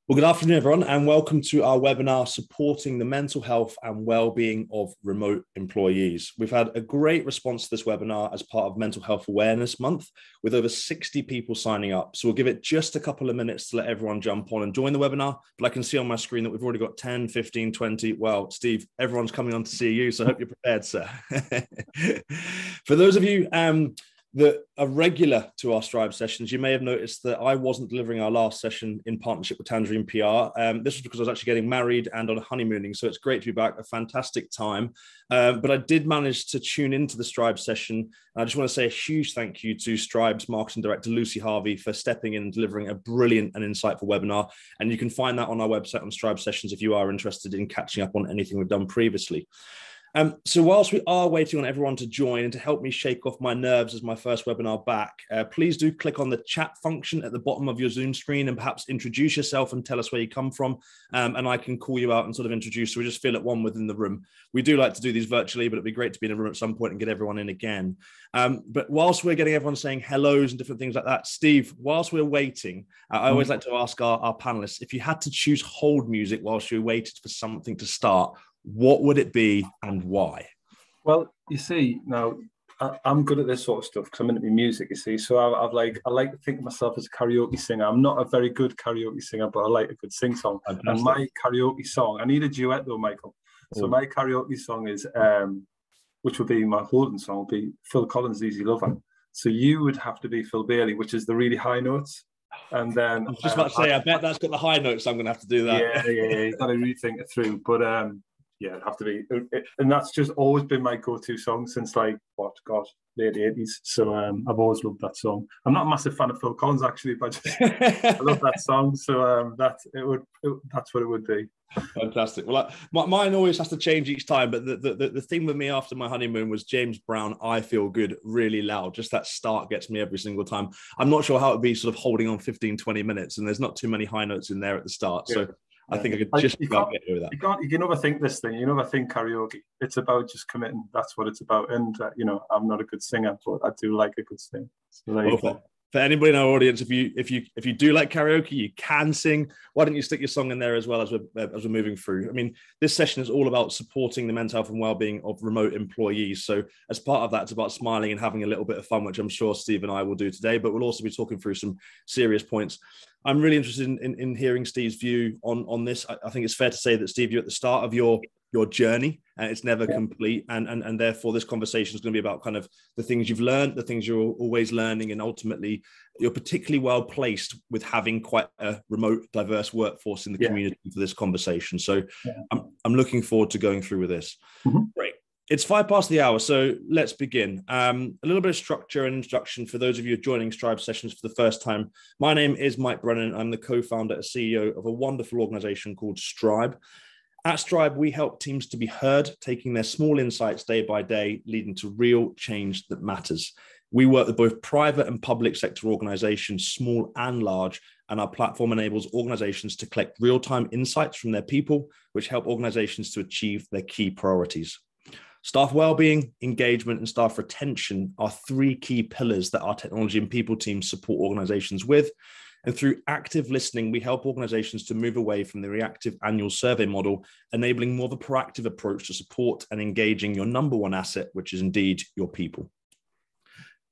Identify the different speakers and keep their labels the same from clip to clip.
Speaker 1: Well, good afternoon, everyone, and welcome to our webinar, Supporting the Mental Health and Wellbeing of Remote Employees. We've had a great response to this webinar as part of Mental Health Awareness Month, with over 60 people signing up. So we'll give it just a couple of minutes to let everyone jump on and join the webinar. But I can see on my screen that we've already got 10, 15, 20. Well, Steve, everyone's coming on to see you, so I hope you're prepared, sir. For those of you that are regular to our Strive sessions, you may have noticed that I wasn't delivering our last session in partnership with Tangerine PR. This was because I was actually getting married and on honeymooning, so it's great to be back, a fantastic time. But I did manage to tune into the Strive session. And I just want to say a huge thank you to Strive's marketing director, Lucy Harvey, for stepping in and delivering a brilliant and insightful webinar. And you can find that on our website on Strive sessions if you are interested in catching up on anything we've done previously. So whilst we are waiting on everyone to join and to help me shake off my nerves as my first webinar back, please do click on the chat function at the bottom of your Zoom screen and perhaps introduce yourself and tell us where you come from, and I can call you out and sort of introduce, so we just feel at one within the room. We do like to do these virtually, but it'd be great to be in a room at some point and get everyone in again. But whilst we're getting everyone saying hellos and different things like that, Steve, whilst we're waiting, I always like to ask our panelists, if you had to choose hold music whilst you waited for something to start, what would it be and why?
Speaker 2: Well, you see, now I'm good at this sort of stuff because I'm into music, you see. So I like to think of myself as a karaoke singer. I'm not a very good karaoke singer, but I like a good sing song. Fantastic. And my karaoke song, I need a duet though, Michael. So my karaoke song is, which would be my holding song, would be Phil Collins' Easy Lover. So you would have to be Phil Bailey, which is the really high notes. And then
Speaker 1: I was just about to say, I bet that's got the high notes. I'm going to have to do that.
Speaker 2: Yeah. You've got to really think it through. But yeah, it'd have to be, and that's just always been my go-to song since late 80s. So I've always loved that song. I'm not a massive fan of Phil Collins actually, but I love that song. So that's what it would be.
Speaker 1: Fantastic. Well, mine always has to change each time, but the thing with me after my honeymoon was James Brown, I Feel Good, really loud. Just that start gets me every single time. I'm not sure how it would be sort of holding on 15, 20 minutes, and there's not too many high notes in there at the start. Yeah. So I think I could just about get over that.
Speaker 2: You can overthink this thing. You never think karaoke. It's about just committing. That's what it's about. And I'm not a good singer, but I do like a good sing. So
Speaker 1: for anybody in our audience, if you do like karaoke, you can sing. Why don't you stick your song in there as well as we're moving through? I mean, this session is all about supporting the mental health and well-being of remote employees. So as part of that, it's about smiling and having a little bit of fun, which I'm sure Steve and I will do today. But we'll also be talking through some serious points. I'm really interested in hearing Steve's view on this. I think it's fair to say that, Steve, you're at the start of your journey and it's never complete. And therefore, this conversation is going to be about kind of the things you've learned, the things you're always learning. And ultimately, you're particularly well placed with having quite a remote, diverse workforce in the community for this conversation. So I'm looking forward to going through with this. Mm-hmm. Great. It's 5 past the hour, so let's begin. A little bit of structure and introduction for those of you joining Strive sessions for the first time. My name is Mike Brennan. I'm the co-founder and CEO of a wonderful organization called Strive. At Strive, we help teams to be heard, taking their small insights day by day, leading to real change that matters. We work with both private and public sector organizations, small and large, and our platform enables organizations to collect real-time insights from their people, which help organizations to achieve their key priorities. Staff wellbeing, engagement, and staff retention are 3 key pillars that our technology and people teams support organizations with. And through active listening, we help organizations to move away from the reactive annual survey model, enabling more of a proactive approach to support and engaging your number one asset, which is indeed your people.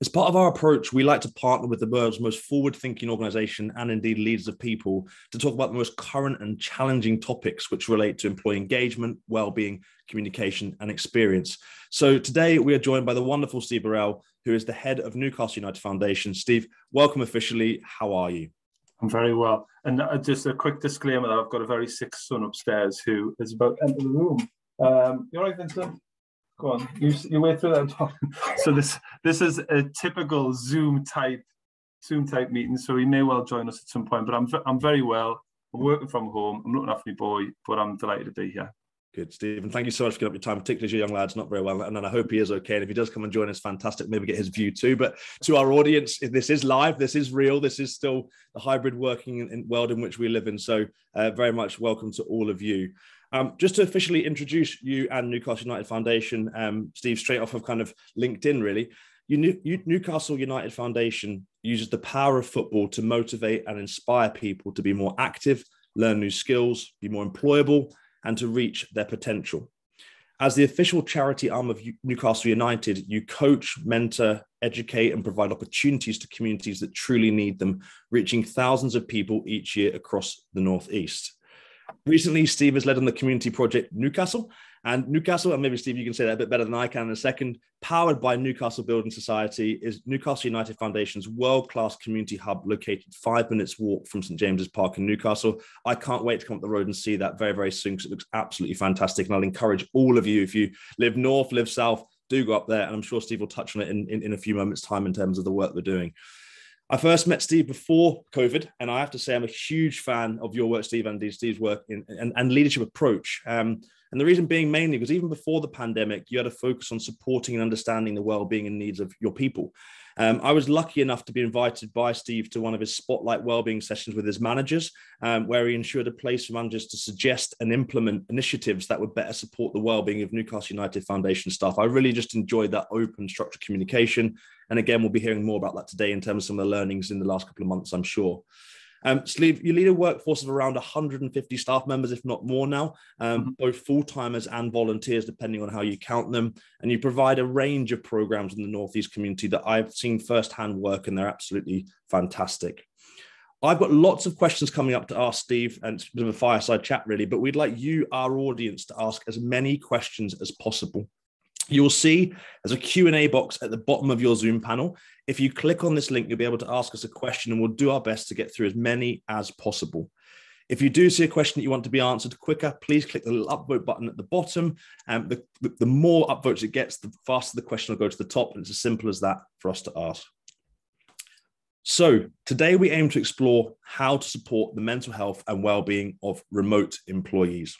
Speaker 1: As part of our approach, we like to partner with the world's most forward-thinking organization and indeed leaders of people to talk about the most current and challenging topics which relate to employee engagement, well-being, communication, and experience. So today we are joined by the wonderful Steve Beharall, who is the head of Newcastle United Foundation. Steve, welcome officially. How are you?
Speaker 2: I'm very well. And just a quick disclaimer that I've got a very sick son upstairs who is about to enter the room. You all right, Vincent? Go on, you wait through that. So this is a typical Zoom type meeting. So he may well join us at some point. But I'm very well. I'm working from home. I'm looking after my boy, but I'm delighted to be here.
Speaker 1: Good, Stephen. Thank you so much for giving up your time, particularly as your young lad's not very well. And I hope he is okay. And if he does come and join us, fantastic. Maybe get his view too. But to our audience, this is live. This is real. This is still the hybrid working world in which we live in. So very much welcome to all of you. Just to officially introduce you and Newcastle United Foundation, Steve, straight off of kind of LinkedIn, really. Newcastle United Foundation uses the power of football to motivate and inspire people to be more active, learn new skills, be more employable, and to reach their potential. As the official charity arm of Newcastle United, you coach, mentor, educate, and provide opportunities to communities that truly need them, reaching thousands of people each year across the Northeast. Recently, Steve has led on the community project Newcastle. And Newcastle, and maybe Steve, you can say that a bit better than I can in a second, powered by Newcastle Building Society, is Newcastle United Foundation's world-class community hub located 5 minutes walk from St. James's Park in Newcastle. I can't wait to come up the road and see that very, very soon because it looks absolutely fantastic. And I'll encourage all of you, if you live north, live south, do go up there. And I'm sure Steve will touch on it in a few moments' time in terms of the work we're doing. I first met Steve before COVID, and I have to say I'm a huge fan of your work, Steve, and Steve's work and leadership approach. And the reason being mainly because even before the pandemic, you had a focus on supporting and understanding the well-being and needs of your people. I was lucky enough to be invited by Steve to one of his spotlight well-being sessions with his managers, where he ensured a place for managers to suggest and implement initiatives that would better support the well-being of Newcastle United Foundation staff. I really just enjoyed that open, structured communication. And again, we'll be hearing more about that today in terms of some of the learnings in the last couple of months, I'm sure. Steve, you lead a workforce of around 150 staff members, if not more now, both full-timers and volunteers, depending on how you count them. And you provide a range of programs in the Northeast community that I've seen firsthand work, and they're absolutely fantastic. I've got lots of questions coming up to ask Steve, and it's a bit of a fireside chat, really, but we'd like you, our audience, to ask as many questions as possible. You'll see there's a Q&A box at the bottom of your Zoom panel. If you click on this link, you'll be able to ask us a question, and we'll do our best to get through as many as possible. If you do see a question that you want to be answered quicker, please click the little upvote button at the bottom. The more upvotes it gets, the faster the question will go to the top, and it's as simple as that for us to ask. So today we aim to explore how to support the mental health and well-being of remote employees.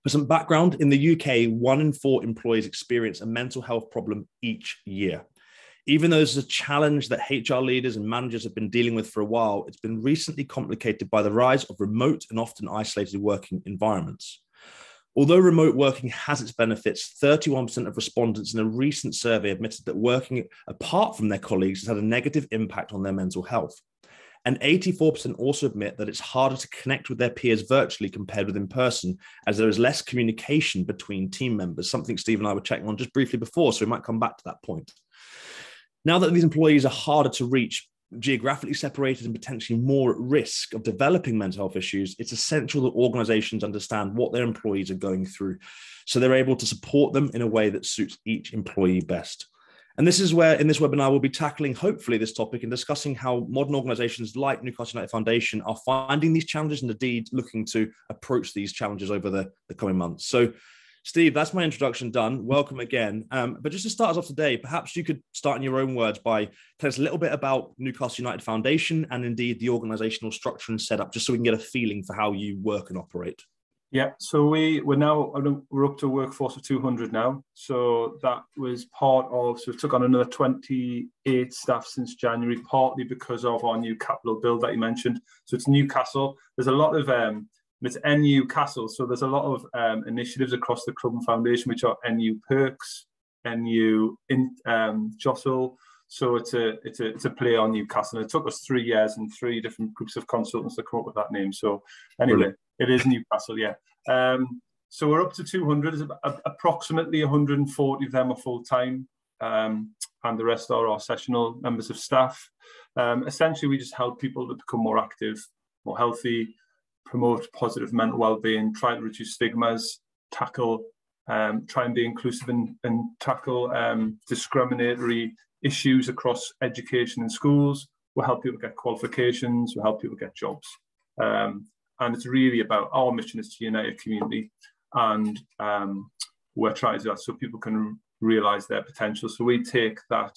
Speaker 1: For some background, in the UK, 1 in 4 employees experience a mental health problem each year. Even though this is a challenge that HR leaders and managers have been dealing with for a while, it's been recently complicated by the rise of remote and often isolated working environments. Although remote working has its benefits, 31% of respondents in a recent survey admitted that working apart from their colleagues has had a negative impact on their mental health. And 84% also admit that it's harder to connect with their peers virtually compared with in person, as there is less communication between team members, something Steve and I were checking on just briefly before, so we might come back to that point. Now that these employees are harder to reach, geographically separated and potentially more at risk of developing mental health issues, it's essential that organizations understand what their employees are going through, so they're able to support them in a way that suits each employee best. And this is where in this webinar, we'll be tackling, hopefully, this topic and discussing how modern organizations like Newcastle United Foundation are finding these challenges and indeed looking to approach these challenges over the coming months. So, Steve, that's my introduction done. Welcome again. But just to start us off today, perhaps you could start in your own words by telling us a little bit about Newcastle United Foundation and indeed the organizational structure and setup, just so we can get a feeling for how you work and operate.
Speaker 2: Yeah, so we're up to a workforce of 200 now. So that was part of, so we took on another 28 staff since January, partly because of our new capital build that you mentioned. So it's Newcastle. There's a lot of, it's NU Castle. So there's a lot of initiatives across the club and foundation, which are NU Perks, NU Jostle. So it's a play on Newcastle. And it took us 3 years and 3 different groups of consultants to come up with that name. So anyway. Brilliant. It is Newcastle, yeah. So we're up to 200. There's approximately 140 of them are full-time, and the rest are our sessional members of staff. Essentially, we just help people to become more active, more healthy, promote positive mental well-being, try to reduce stigmas, try and be inclusive and tackle discriminatory issues across education and schools. We'll help people get qualifications. We'll help people get jobs. And it's really about, our mission is to unite a community, and we're trying to do that so people can realise their potential. So we take that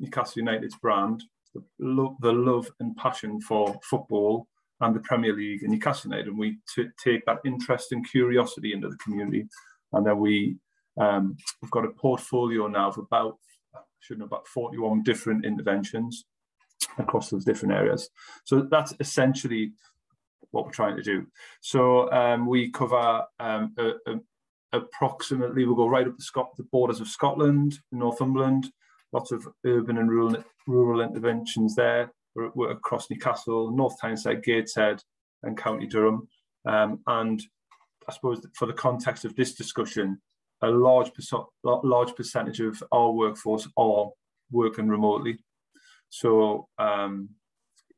Speaker 2: Newcastle United's brand, the love and passion for football and the Premier League and Newcastle United, and we take that interest and curiosity into the community. And then we've got a portfolio now of about 41 different interventions across those different areas. So that's essentially what we're trying to do. So we cover approximately, we'll go right up the borders of Scotland, Northumberland, lots of urban and rural interventions there. We're across Newcastle, North Tyneside, Gateshead, and County Durham. And I suppose for the context of this discussion, a large percentage of our workforce are working remotely. So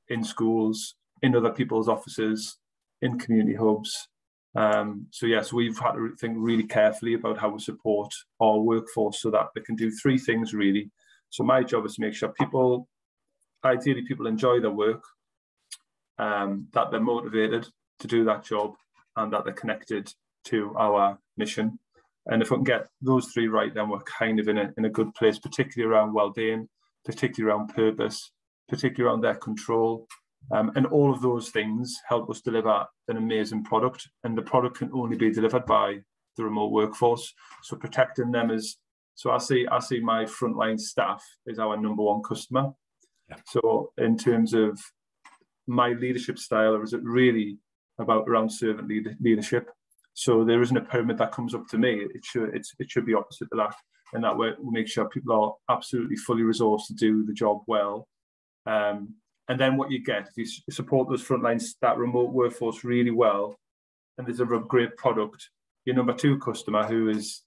Speaker 2: in schools, in other people's offices, in community hubs. So yes, we've had to think really carefully about how we support our workforce so that they can do three things really. So my job is to make sure ideally people enjoy their work, that they're motivated to do that job, and that they're connected to our mission. And if we can get those three right, then we're kind of in a good place, particularly around well-being, particularly around purpose, particularly around their control. And all of those things help us deliver an amazing product. And the product can only be delivered by the remote workforce. So protecting them I see my frontline staff as our number one customer. Yeah. So in terms of my leadership style, or is it really around servant leadership? So there isn't a pyramid that comes up to me. It should be opposite to that. And that way we make sure people are absolutely fully resourced to do the job well. And then what you get, if you support those frontlines, that remote workforce really well, and there's a great product, your number two customer, who is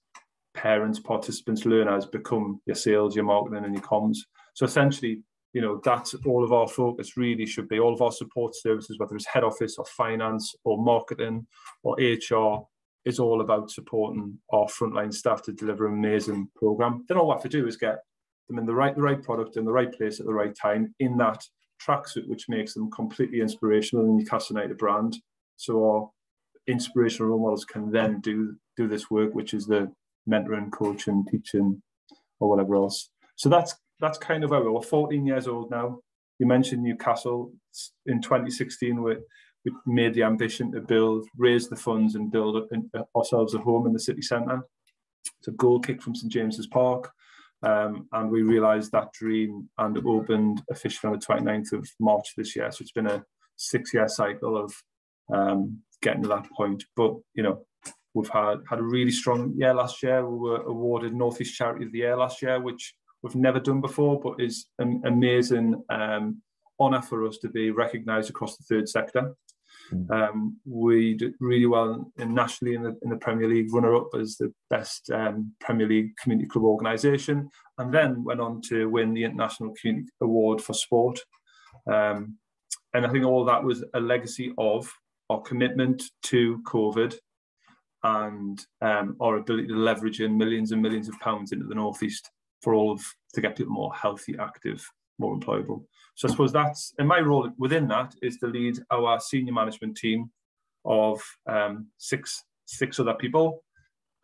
Speaker 2: parents, participants, learners, become your sales, your marketing, and your comms. So essentially, that's all of our focus really should be. All of our support services, whether it's head office or finance or marketing or HR, is all about supporting our frontline staff to deliver an amazing program. Then all we have to do is get them in the right product in the right place at the right time in that tracksuit, which makes them completely inspirational in the Newcastle United brand. So our inspirational role models can then do this work, which is the mentoring, coaching, teaching, or whatever else. So that's kind of how we're 14 years old now. You mentioned Newcastle. In 2016, we made the ambition to raise the funds and build ourselves a home in the city centre. It's a goal kick from St James's Park. And we realised that dream and opened officially on the 29th of March this year. So it's been a 6-year cycle of getting to that point. But, we've had a really strong year last year. We were awarded North East Charity of the Year last year, which we've never done before, but is an amazing honour for us to be recognised across the third sector. We did really well nationally in the Premier League, runner-up as the best Premier League community club organisation, and then went on to win the International Community Award for Sport. And I think all that was a legacy of our commitment to COVID and our ability to leverage in millions and millions of pounds into the North East to get people more healthy, active, more employable. So I suppose and my role within that is to lead our senior management team of six other people,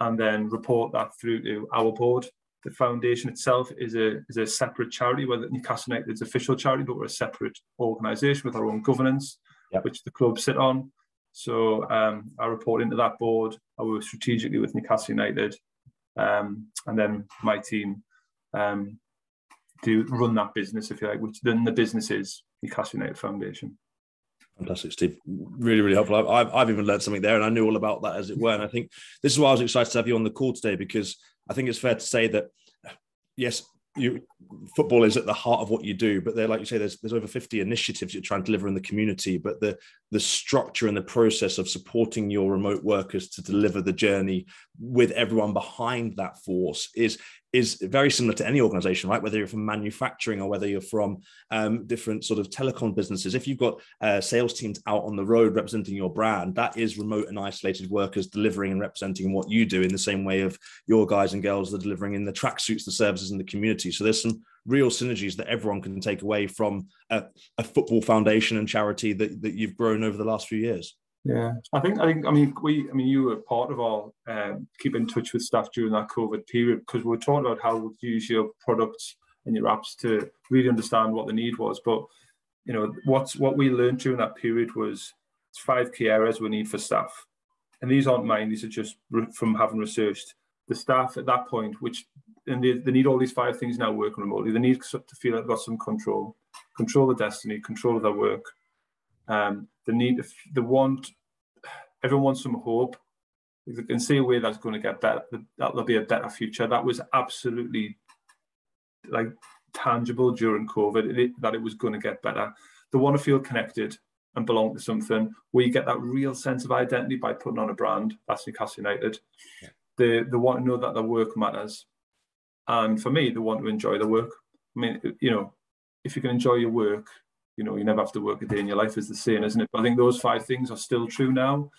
Speaker 2: and then report that through to our board. The foundation itself is a separate charity, whether Newcastle United's official charity, but we're a separate organisation with our own governance, which the club sit on. So I report into that board. I work strategically with Newcastle United, and then my team do run that business, if you like, which then the business is Newcastle United Foundation.
Speaker 1: Fantastic, Steve. Really, really helpful. I've even learned something there, and I knew all about that, as it were. And I think this is why I was excited to have you on the call today, because I think it's fair to say that, yes, football is at the heart of what you do, but like you say, there's over 50 initiatives you're trying to deliver in the community, but the structure and the process of supporting your remote workers to deliver the journey with everyone behind that force is very similar to any organization, right? Whether you're from manufacturing or whether you're from different sort of telecom businesses. If you've got sales teams out on the road representing your brand, that is remote and isolated workers delivering and representing what you do in the same way of your guys and girls that are delivering in the tracksuits, the services in the community. So there's some real synergies that everyone can take away from a football foundation and charity that you've grown over the last few years.
Speaker 2: Yeah, I mean, you were part of our keep in touch with staff during that COVID period, because we were talking about how to use your products and your apps to really understand what the need was. But what we learned during that period was 5 key areas we need for staff, and these aren't mine; these are just from having researched the staff at that point. They need all these 5 things now working remotely. They need to feel like they've got some control of destiny, control of their work. Everyone wants some hope. If they can see a way that's going to get better, that'll be a better future. That was absolutely tangible during COVID, that it was going to get better. They want to feel connected. and belong to something. We get that real sense of identity by putting on a brand. That's Newcastle United. Yeah. They want to know that their work matters. And for me, they want to enjoy their work. I mean, you know, if you can enjoy your work, you know, you never have to work a day in your life, is the saying, isn't it? But I think those 5 things are still true now.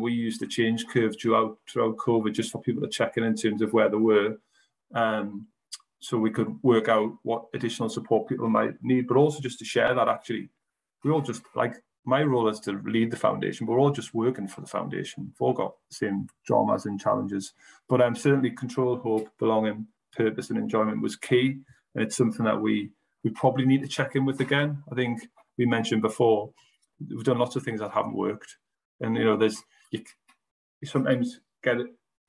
Speaker 2: We used the change curve throughout COVID just for people to check in terms of where they were. So we could work out what additional support people might need, but also just to share that actually, we all just, like, my role is to lead the foundation, but we're all just working for the foundation. We've all got the same dramas and challenges. But certainly control, hope, belonging, purpose and enjoyment was key. And it's something that we probably need to check in with again. I think we mentioned before, we've done lots of things that haven't worked. And, you know, you sometimes get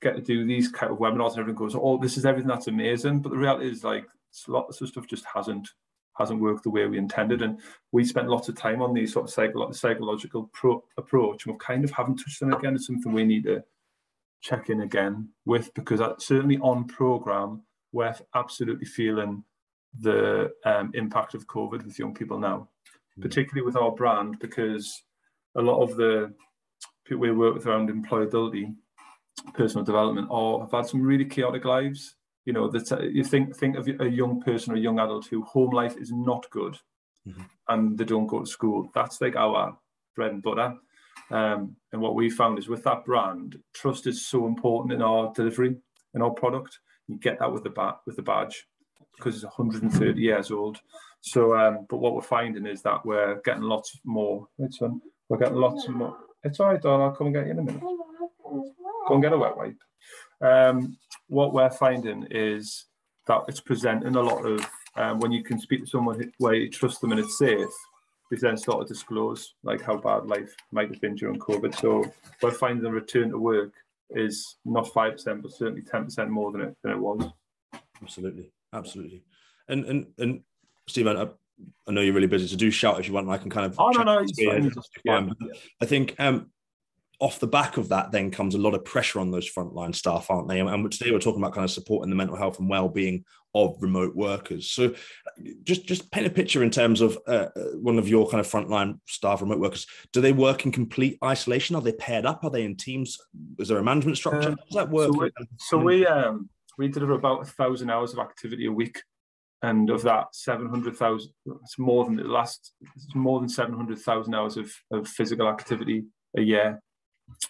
Speaker 2: to do these kind of webinars and everything goes, oh, this is everything that's amazing. But the reality is, like, lots of stuff just hasn't worked the way we intended. And we spent lots of time on these sort of psychological approach, and we kind of haven't touched on it again. It's something we need to check in again with, because certainly on programme, we're absolutely feeling the impact of COVID with young people now, particularly with our brand, because a lot of the people we work with around employability, personal development, have had some really chaotic lives. You know, that you think of a young person or a young adult who home life is not good, and they don't go to school. That's like our bread and butter. And what we found is with that brand, trust is so important in our delivery, in our product. You get that with the badge, because it's 130 years old. So, but what we're finding is that we're getting lots more. We're getting lots more. It's all right, darling. I'll come and get you in a minute. Go and get a wet wipe. What we're finding is that it's presenting a lot of, when you can speak to someone where you trust them and it's safe, we then start to disclose like how bad life might have been during COVID. So we're finding the return to work is not 5%, but certainly 10% more than it was.
Speaker 1: Absolutely. And Steve, I know you're really busy, so do shout if you want, and I can kind of.
Speaker 2: Oh no, it's fine.
Speaker 1: Yeah. I think off the back of that then comes a lot of pressure on those frontline staff, aren't they? And today we're talking about kind of supporting the mental health and well-being of remote workers. So just paint a picture in terms of one of your kind of frontline staff, remote workers. Do they work in complete isolation? Are they paired up? Are they in teams? Is there a management structure? How does that work?
Speaker 2: So we deliver about 1,000 hours of activity a week. And of that, 700,000, it's more than 700,000 hours of physical activity a year.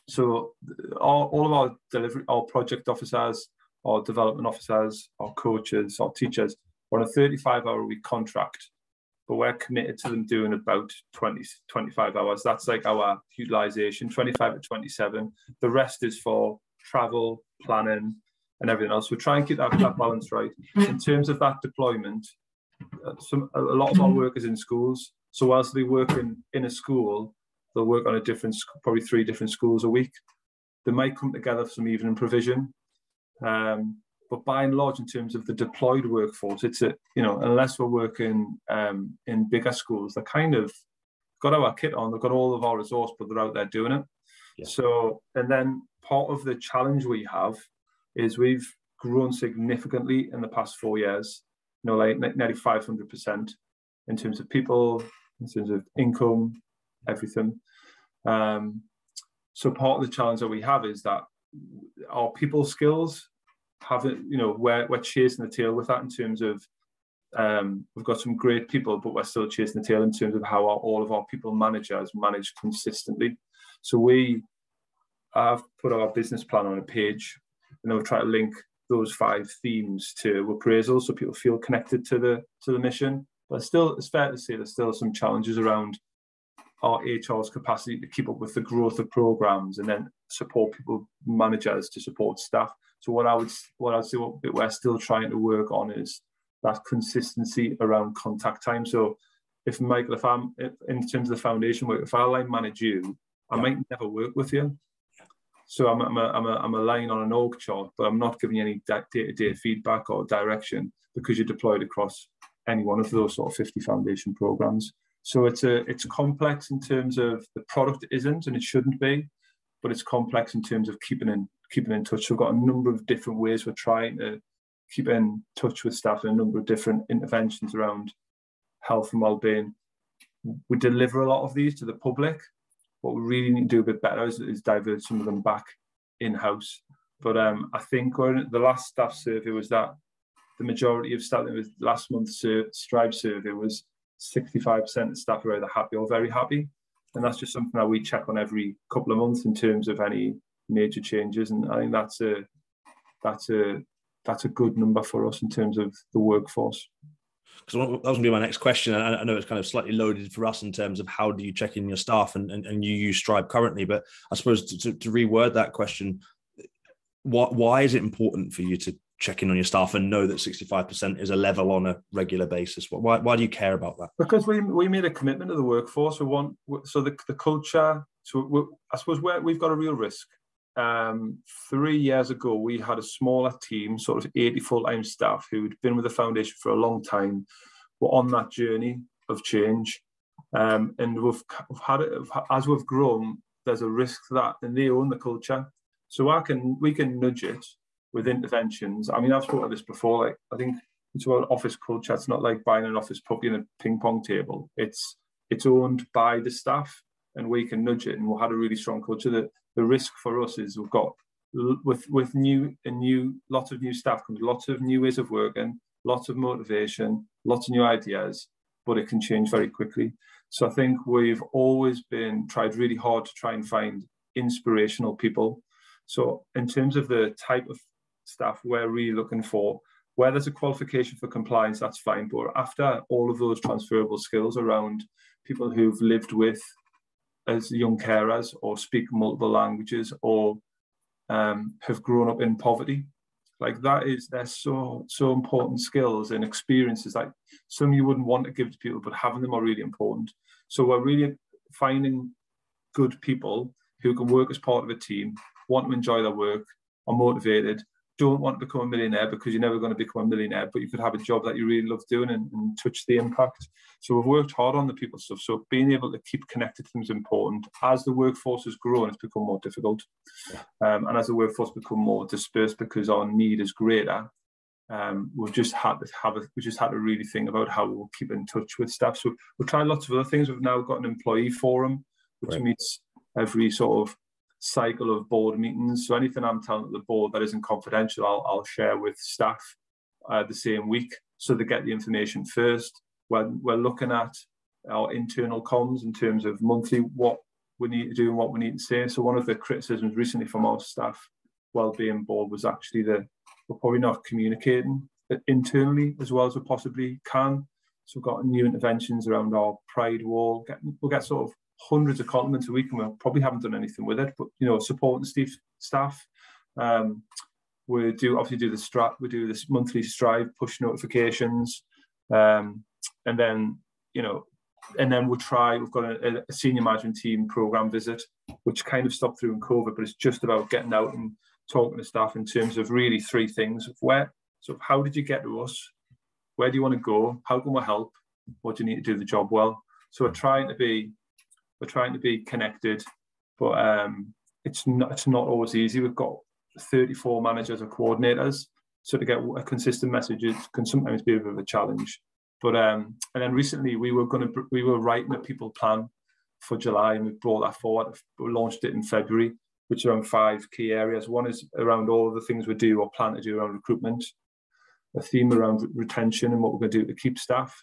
Speaker 2: So all of our delivery, our project officers, our development officers, our coaches, our teachers, we're on a 35-hour-a-week contract, but we're committed to them doing about 25 hours. That's like our utilisation, 25 to 27. The rest is for travel, planning, and everything else. We try and keep that balance right. In terms of that deployment, a lot of our work is in schools. So whilst they work in a school, they'll work on probably 3 different schools a week. They might come together for some evening provision. But by and large, in terms of the deployed workforce, it's unless we're working in bigger schools, they're kind of got our kit on, they've got all of our resource, but they're out there doing it. Yeah. So, and then part of the challenge we have is we've grown significantly in the past 4 years, like nearly 500% in terms of people, in terms of income, everything. So part of the challenge that we have is that our people skills haven't, we're chasing the tail with that in terms of we've got some great people, but we're still chasing the tail in terms of how all of our people managers manage consistently. So we have put our business plan on a page, and then we try to link those 5 themes to appraisal so people feel connected to the mission. But still, it's fair to say there's still some challenges around our HR's capacity to keep up with the growth of programs and then support people, managers to support staff. So what I'd say we're still trying to work on is that consistency around contact time. So if Michael, if in terms of the foundation work, if I line manage you, I might never work with you. So I'm a line on an org chart, but I'm not giving you any day-to-day feedback or direction because you're deployed across any one of those sort of 50 foundation programs. So it's complex in terms of the product isn't, and it shouldn't be, but it's complex in terms of keeping in touch. So we've got a number of different ways we're trying to keep in touch with staff and a number of different interventions around health and wellbeing. we deliver a lot of these to the public. What we really need to do a bit better is divert some of them back in-house. But I think the last staff survey was that the majority of staff, with last month's Strive survey, was 65% of staff are either happy or very happy. And that's just something that we check on every couple of months in terms of any major changes. And I think that's a good number for us in terms of the workforce.
Speaker 1: Because that was going to be my next question. And I know it's kind of slightly loaded for us in terms of how do you check in your staff, and you use Strive currently. But I suppose to reword that question, why is it important for you to check in on your staff and know that 65% is a level on a regular basis? Why do you care about that?
Speaker 2: Because we made a commitment to the workforce. The culture. So I suppose we've got a real risk. 3 years ago, we had a smaller team, sort of 80 full-time staff who'd been with the foundation for a long time, were on that journey of change. And we've had it, as we've grown, there's a risk that, and they own the culture. So we can nudge it with interventions. I mean, I've spoken about this before. Like, I think it's about office culture. It's not like buying an office puppy and a ping pong table. It's owned by the staff, and we can nudge it. And we've had a really strong culture. The risk for us is we've got with lots of new staff comes lots of new ways of working, lots of motivation, lots of new ideas, but it can change very quickly. So I think we've always tried really hard to try and find inspirational people. So in terms of the type of staff we're really looking for, where there's a qualification for compliance, that's fine. But after all of those transferable skills around people who've lived with as young carers or speak multiple languages or have grown up in poverty, like they're so important skills and experiences. Like some you wouldn't want to give to people, but having them are really important. So we're really finding good people who can work as part of a team, want to enjoy their work, are motivated, don't want to become a millionaire, because you're never going to become a millionaire, but you could have a job that you really love doing and touch the impact. So we've worked hard on the people stuff. So being able to keep connected to them is important. As the workforce has grown, it's become more difficult. And as the workforce become more dispersed because our need is greater, we've just had to really think about how we'll keep in touch with staff. So we'll try lots of other things. We've now got an employee forum, which meets every sort of cycle of board meetings. So anything I'm telling the board that isn't confidential, I'll share with staff the same week, so they get the information first. We're looking at our internal comms in terms of monthly, what we need to do and what we need to say. So one of the criticisms recently from our staff wellbeing board was actually that we're probably not communicating internally as well as we possibly can. So we've got new interventions around our pride wall. We'll get sort of hundreds of compliments a week, and we probably haven't done anything with it. But supporting staff. We do this monthly Strive push notifications, and then we've got a senior management team program visit, which kind of stopped through in COVID, but it's just about getting out and talking to staff in terms of really three things: how did you get to us? Where do you want to go? How can we help? What do you need to do the job well? So we're trying to be connected, but it's not always easy. We've got 34 managers or coordinators, so to get a consistent message can sometimes be a bit of a challenge. But and then recently we were writing a people plan for July, and we brought that forward. We launched it in February, which are around 5 key areas. One is around all of the things we do or plan to do around recruitment, a theme around retention and what we're going to do to keep staff.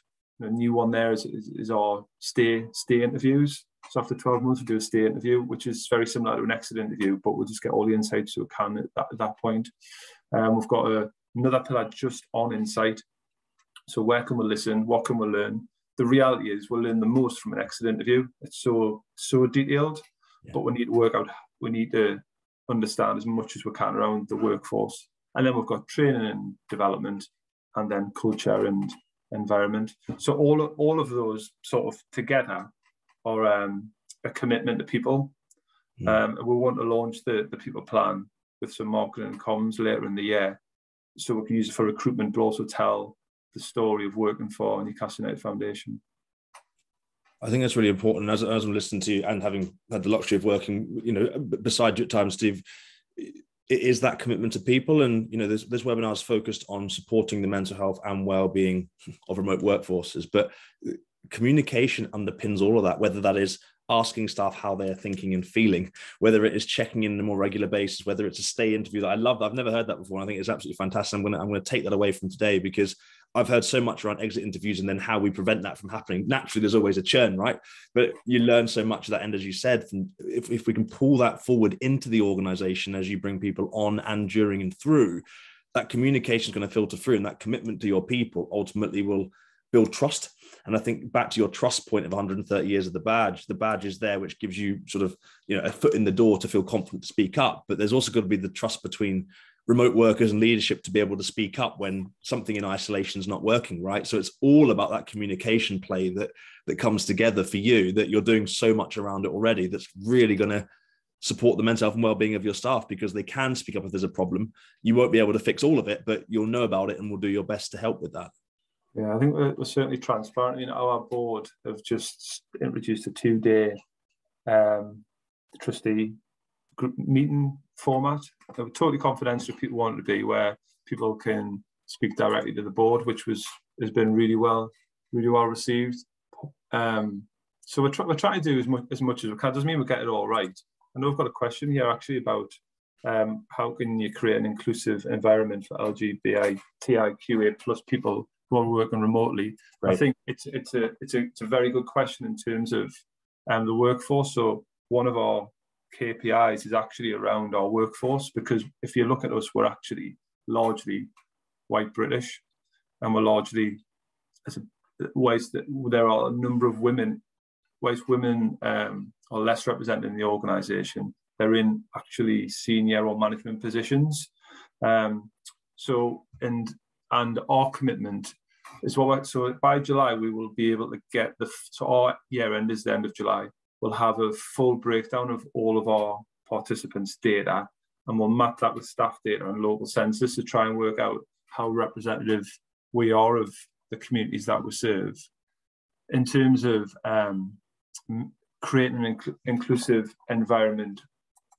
Speaker 2: A new one there is our stay interviews. So after 12 months, we do a stay interview, which is very similar to an exit interview, but we'll just get all the insights we can at that point. We've got another pillar just on insight. So where can we listen? What can we learn? The reality is we'll learn the most from an exit interview. It's so detailed, but we need to understand as much as we can around the workforce. And then we've got training and development, and then culture and environment. So all of those sort of together are a commitment to people. We want to launch the people plan with some marketing and comms later in the year, so we can use it for recruitment, but also tell the story of working for Newcastle United Foundation.
Speaker 1: I think that's really important. As I'm listening to you and having had the luxury of working, beside you at times, Steve, it is that commitment to people. And, this webinar is focused on supporting the mental health and well-being of remote workforces. But communication underpins all of that, whether that is asking staff how they're thinking and feeling, whether it is checking in on a more regular basis, whether it's a stay interview. That I love that. I've never heard that before. I think it's absolutely fantastic. I'm going to take that away from today, because I've heard so much around exit interviews and then how we prevent that from happening. Naturally, there's always a churn, right? But you learn so much at that end, as you said. And if we can pull that forward into the organization as you bring people on and during and through, that communication is going to filter through, and that commitment to your people ultimately will build trust. And I think back to your trust point of 130 years of the badge is there, which gives you sort of, a foot in the door to feel confident to speak up. But there's also got to be the trust between remote workers and leadership to be able to speak up when something in isolation is not working, right? So it's all about that communication play that comes together for you, that you're doing so much around it already, that's really going to support the mental health and well-being of your staff, because they can speak up if there's a problem. You won't be able to fix all of it, but you'll know about it and will do your best to help with that.
Speaker 2: Yeah, I think we're certainly transparent. Our board have just introduced a 2-day trustee group meeting format. They're totally confidential if people want it to be, where people can speak directly to the board, which has been really well received. So we're trying to do as much as we can. Doesn't mean we'll get it all right. I know I've got a question here actually about how can you create an inclusive environment for LGBTIQA plus people who are working remotely. Right. I think it's a very good question in terms of the workforce. So one of our KPIs is actually around our workforce, because if you look at us, we're actually largely white British, and we're largely ways that there are a number of women are less represented in the organisation. They're in actually senior or management positions. And our commitment is so by July we will be able to get so our year end is the end of July. We'll have a full breakdown of all of our participants' data, and we'll map that with staff data and local census to try and work out how representative we are of the communities that we serve. In terms of creating an inclusive environment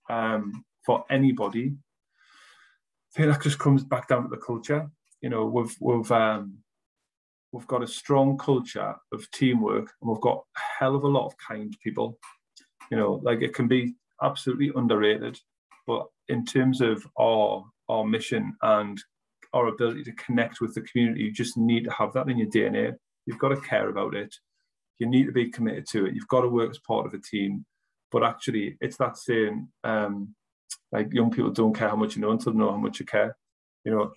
Speaker 2: for anybody, I think that just comes back down to the culture. We've got a strong culture of teamwork, and we've got a hell of a lot of kind people. It can be absolutely underrated, but in terms of our mission and our ability to connect with the community, you just need to have that in your DNA. You've got to care about it. You need to be committed to it. You've got to work as part of a team. But actually, it's that saying, young people don't care how much you know until they know how much you care.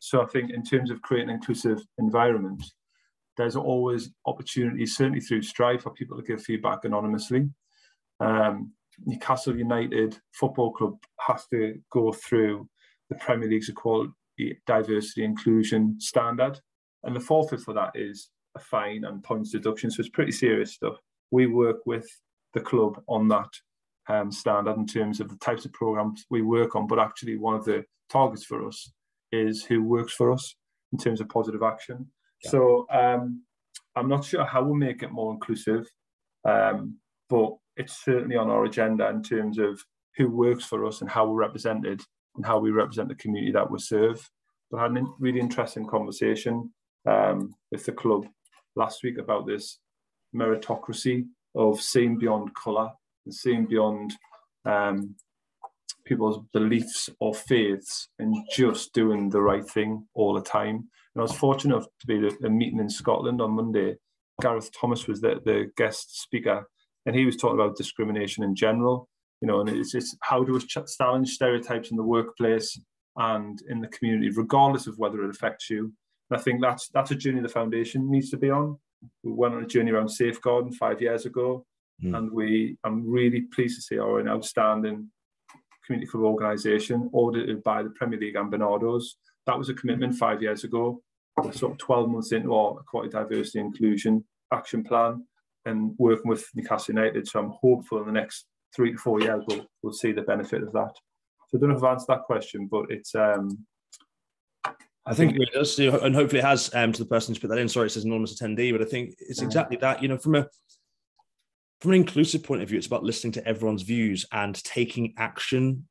Speaker 2: So I think in terms of creating an inclusive environment, there's always opportunities, certainly through Strive, for people to give feedback anonymously. Newcastle United Football Club has to go through the Premier League's Equality, Diversity, Inclusion standard, and the forfeit for that is a fine and points deduction. So it's pretty serious stuff. We work with the club on that standard in terms of the types of programs we work on, but actually one of the targets for us is who works for us in terms of positive action. Yeah. So I'm not sure how we'll make it more inclusive, but it's certainly on our agenda in terms of who works for us and how we're represented and how we represent the community that we serve. But I had a really interesting conversation with the club last week about this meritocracy of seeing beyond colour and seeing beyond people's beliefs or faiths and just doing the right thing all the time. And I was fortunate enough to be at a meeting in Scotland on Monday. Gareth Thomas was the guest speaker, and he was talking about discrimination in general. And it's just how do we challenge stereotypes in the workplace and in the community, regardless of whether it affects you. And I think that's a journey the foundation needs to be on. We went on a journey around safeguarding 5 years ago, and I'm really pleased to say are an outstanding community club organisation audited by the Premier League and Bernardo's. That was a commitment 5 years ago. We're sort of 12 months into our Equality, Diversity, Inclusion action plan and working with Newcastle United. So I'm hopeful in the next 3 to 4 years we'll see the benefit of that. So I don't know if I've answered that question, but it's...
Speaker 1: I think it does, and hopefully it has to the person who's put that in. Sorry, it says anonymous attendee, but I think it's exactly that. From from an inclusive point of view, it's about listening to everyone's views and taking action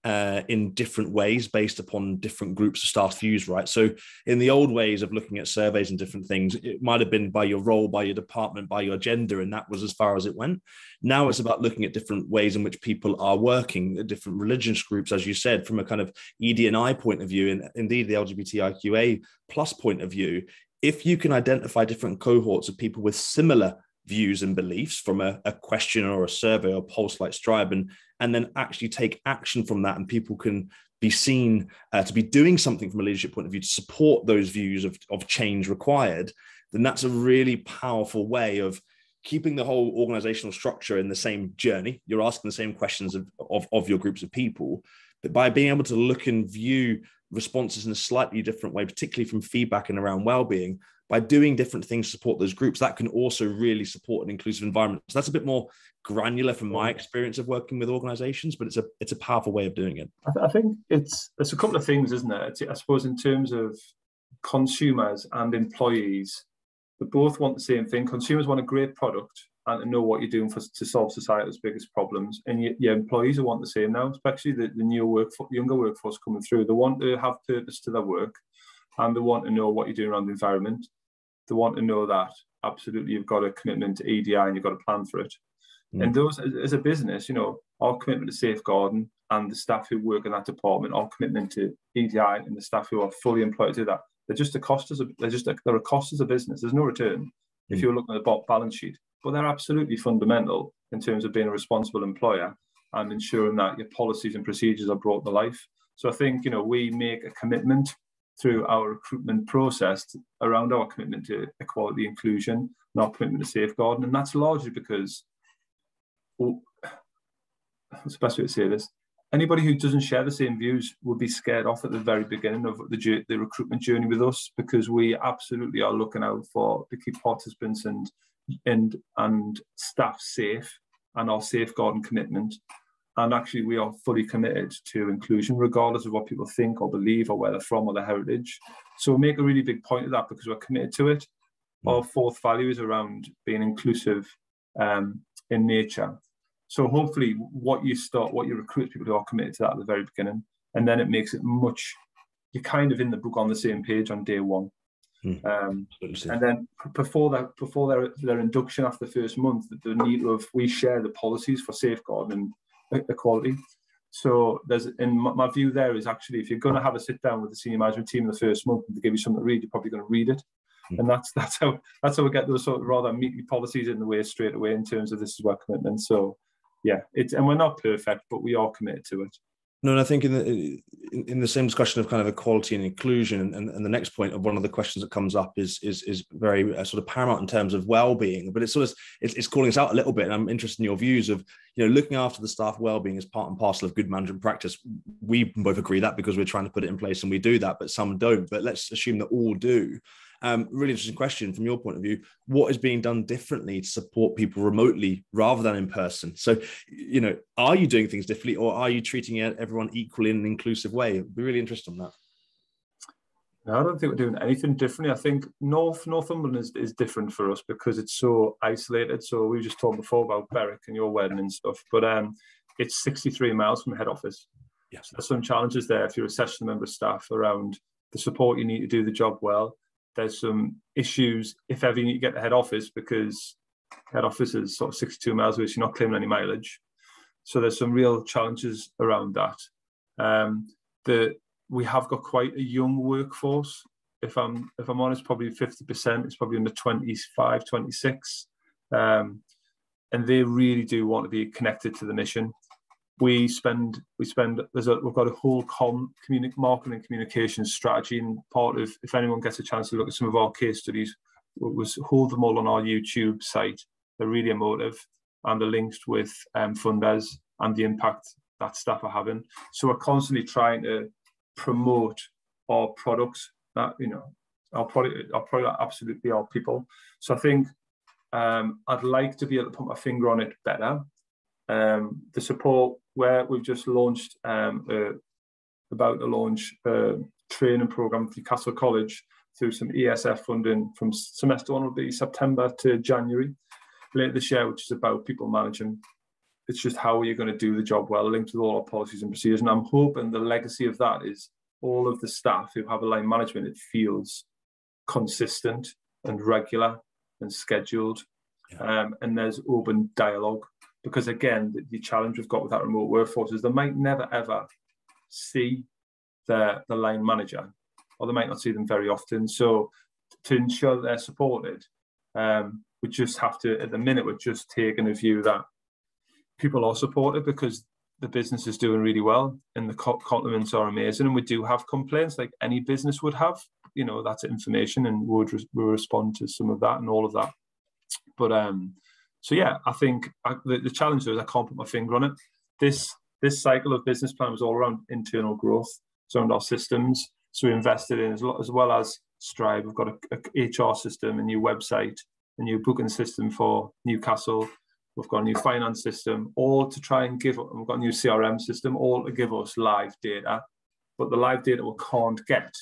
Speaker 1: in different ways based upon different groups of staff views, right? So in the old ways of looking at surveys and different things, it might have been by your role, by your department, by your gender, and that was as far as it went. Now it's about looking at different ways in which people are working, different religious groups, as you said, from a kind of ED&I point of view, and indeed the LGBTIQA plus point of view. If you can identify different cohorts of people with similar views and beliefs from a question or a survey or pulse like Stripe, and then actually take action from that, and people can be seen to be doing something from a leadership point of view to support those views of change required, then that's a really powerful way of keeping the whole organizational structure in the same journey. You're asking the same questions of your groups of people, but by being able to look and view responses in a slightly different way, particularly from feedback and around well-being, by doing different things to support those groups, that can also really support an inclusive environment. So that's a bit more granular from my experience of working with organizations, but it's a powerful way of doing it.
Speaker 2: I think it's a couple of things, isn't it? I suppose in terms of consumers and employees, they both want the same thing. Consumers want a great product and to know what you're doing to solve society's biggest problems. And your employees will want the same now, especially the younger workforce coming through. They want to have purpose to their work, and they want to know what you're doing around the environment. They want to know that absolutely you've got a commitment to EDI and you've got a plan for it. And those, as a business, our commitment to safeguarding and the staff who work in that department, our commitment to EDI and the staff who are fully employed to do that, they're a cost as a business. There's no return if you're looking at the balance sheet, but they're absolutely fundamental in terms of being a responsible employer and ensuring that your policies and procedures are brought to life. So I think, we make a commitment through our recruitment process around our commitment to equality, inclusion, and our commitment to safeguarding. And that's largely because, what's the best way to say this? Anybody who doesn't share the same views would be scared off at the very beginning of the recruitment journey with us, because we absolutely are looking out to keep participants and staff safe, and our safeguarding commitment. And actually, we are fully committed to inclusion, regardless of what people think or believe or where they're from or their heritage. So we make a really big point of that because we're committed to it. Our fourth value is around being inclusive in nature. So hopefully what you recruit people who are committed to that at the very beginning, and then it makes it you're kind of in the book on the same page on day one. And then before their induction after the first month, we share the policies for safeguarding and equality. So my view there is, actually, if you're going to have a sit down with the senior management team in the first month and to give you something to read, you're probably going to read it. And that's how we get those sort of rather meaty policies in the way straight away in terms of this is our commitment. So yeah, and we're not perfect, but we are committed to it.
Speaker 1: No, and I think in the same discussion of kind of equality and inclusion, and the next point of one of the questions that comes up is very sort of paramount in terms of well-being, but it's sort of it's calling us out a little bit. And I'm interested in your views of looking after the staff well-being is part and parcel of good management practice. We both agree that because we're trying to put it in place, and we do that, but some don't. But let's assume that all do. Really interesting question from your point of view. What is being done differently to support people remotely rather than in person? So, are you doing things differently, or are you treating everyone equally in an inclusive way? I'd be really interested in that.
Speaker 2: No, I don't think we're doing anything differently. I think Northumberland is different for us because it's so isolated. So we just talked before about Berwick and your wedding and stuff, but it's 63 miles from head office.
Speaker 1: Yes.
Speaker 2: So there's some challenges there if you're a session member of staff around the support you need to do the job well. There's some issues if ever you need to get to head office, because head office is sort of 62 miles away, so you're not claiming any mileage. So there's some real challenges around that. We have got quite a young workforce. If I'm honest, probably 50%. It's probably under 25, 26, and they really do want to be connected to the mission. We've got a whole marketing and communication strategy, and part of, if anyone gets a chance to look at some of our case studies, was hold them all on our YouTube site. They're really emotive, and they're linked with funders and the impact that staff are having. So we're constantly trying to promote our products. Our product are absolutely our people. So I think I'd like to be able to put my finger on it better. The support, where we've just launched, about to launch a training program with Newcastle College through some ESF funding from semester one will be September to January. later this year, which is about people managing. It's just how are you going to do the job well, linked with all our policies and procedures. And I'm hoping the legacy of that is all of the staff who have a line management, it feels consistent and regular and scheduled. And there's open dialogue. Because again, the challenge we've got with that remote workforce is they might never ever see the line manager, or they might not see them very often. So to ensure that they're supported, we just have to, at the minute, we're just taking a view that people are supported because the business is doing really well and the compliments are amazing. And we do have complaints like any business would have, you know, that's information, and we'll respond to some of that and all of that. But so yeah, I think the challenge is I can't put my finger on it. This cycle of business plan was all around internal growth, so around our systems. So we invested in, as well as Strive, we've got a HR system, a new website, a new booking system for Newcastle. We've got a new finance system, all to try and we've got a new CRM system, all to give us live data. But the live data we can't get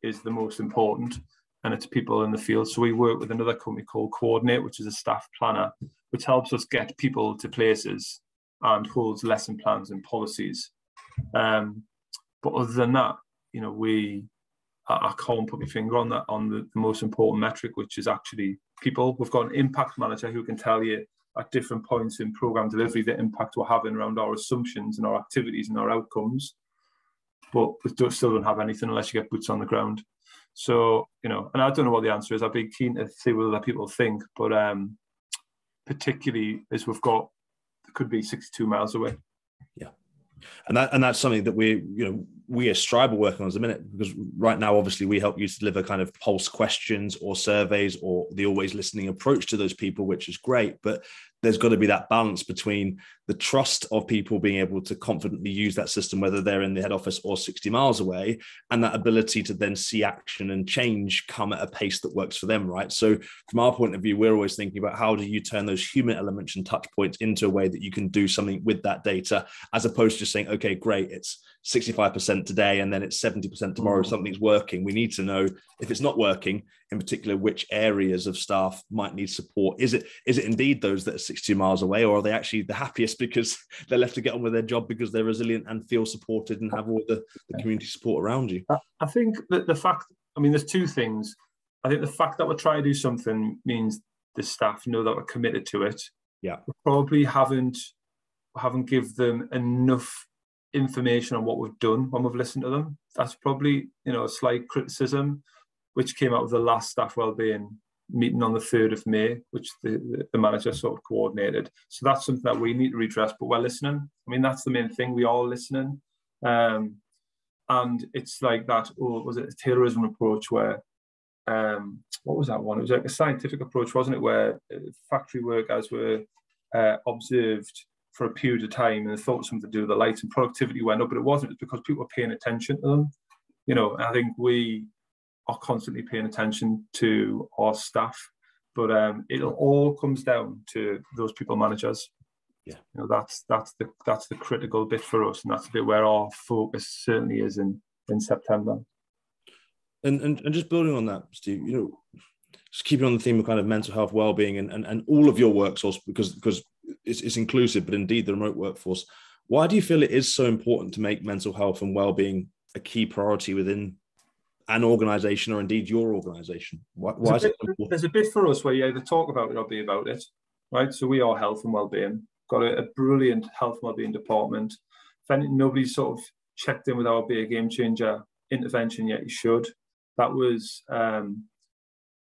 Speaker 2: is the most important, and it's people in the field. So we work with another company called Coordinate, which is a staff planner, which helps us get people to places and holds lesson plans and policies. But other than that, you know, I can't put my finger on that, on the most important metric, which is actually people. We've got an impact manager who can tell you at different points in program delivery the impact we're having around our assumptions and our activities and our outcomes. But we still don't have anything unless you get boots on the ground. So, you know, and I don't know what the answer is. I'd be keen to see what other people think, but particularly as it could be 62 miles away.
Speaker 1: Yeah. And that's something that we as Strive are working on at a minute, because right now, obviously, we help you to deliver kind of pulse questions or surveys or the always listening approach to those people, which is great. But there's got to be that balance between the trust of people being able to confidently use that system, whether they're in the head office or 60 miles away, and that ability to then see action and change come at a pace that works for them, right? So from our point of view, we're always thinking about how do you turn those human elements and touch points into a way that you can do something with that data, as opposed to just saying, okay, great, it's 65% today and then it's 70% tomorrow, something's working. We need to know if it's not working, in particular, which areas of staff might need support. Is it indeed those that are 62 miles away, or are they actually the happiest because they're left to get on with their job because they're resilient and feel supported and have all the community support around you?
Speaker 2: I think that the fact, I mean, there's two things. I think the fact that we're trying to do something means the staff know that we're committed to it.
Speaker 1: Yeah.
Speaker 2: We probably haven't given them enough information on what we've done when we've listened to them. That's probably, you know, a slight criticism, which came out of the last staff wellbeing meeting on the 3rd of May, which the manager sort of coordinated. So that's something that we need to redress, but we're listening. I mean, that's the main thing. We are listening. And it's like that, was it a Taylorism approach where, what was that one? It was like a scientific approach, wasn't it? Where factory workers were observed for a period of time and they thought something to do with the lights and productivity went up, but it wasn't. It's because people were paying attention to them. You know, I think we are constantly paying attention to our staff, but it all comes down to those people managers.
Speaker 1: Yeah,
Speaker 2: you know, that's the critical bit for us, and that's the bit where our focus certainly is in September.
Speaker 1: And just building on that, Steve, you know, just keeping on the theme of kind of mental health, well-being, and all of your work source, because it's inclusive, but indeed the remote workforce. Why do you feel it is so important to make mental health and well-being a key priority within an organisation, or indeed your organisation? Why is it important? There's
Speaker 2: a bit for us where you either talk about it or be about it, right? So we are health and well-being. Got a brilliant health and well-being department. If nobody's sort of checked in with our Be a Game Changer intervention yet, you should. That was